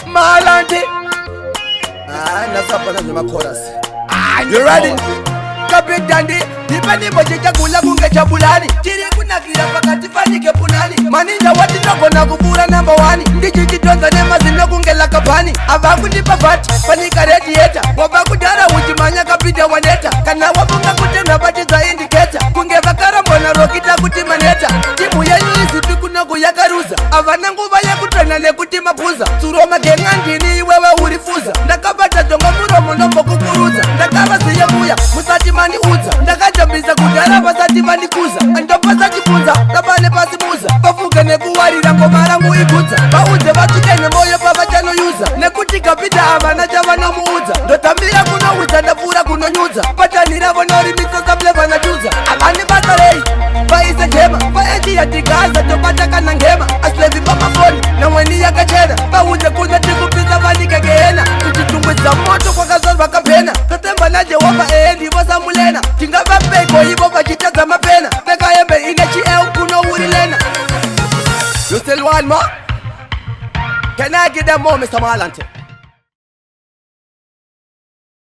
Malante. Nasapana zema chorus. You ready? Kapit dandi. Dipani boje chakula kunge chabulani. Chiri kunakira pakati fanike punani. Maninja wati noko na kubura number 1. Ndiji chitonza nema zino kunge lakabani. Abaku nipa fati, panika radiator. Wabaku dara ujimanya kapita waneta. Kana wapunga kutenda bati za indicator. Kunge vakara mbona rokita kutimaneta. Timu ya yuisi tukuna kuyakaruza. Avana nguva ya kutana nekutima puza. Suroma gengandini wewe urifuza. Ndakabata zonga muromo nombo kukuruza. Ndakaba siya muya, musati mani uza. Ndakajambiza kudara basati mani kuza. Andopa sati punza, tabane pasi muza. Bafuga nekuwarira ngomarangu ikuza. Bauze batukene moyo baba jano yuza. Nekutika pita avana javano muuza. Ndotambia kuno uza ndafura kuno nyuza. Patanira vonori misosa mleva na juza. Abani batarei, baise jema. Baeji ya tigaza, topata na ngema. Aslevi baba foni, na weni ya kachena. Bauze kuna tikupisa vani kegeena. Tuchitungweza moto kwa kazon baka pena. Tatemba na jewaba ndivo samulena. Tingava peko hivo vachitaza mapena. Peka yembe inechi kuno urilena. You still want more? Can I get them more, Mr. Malante?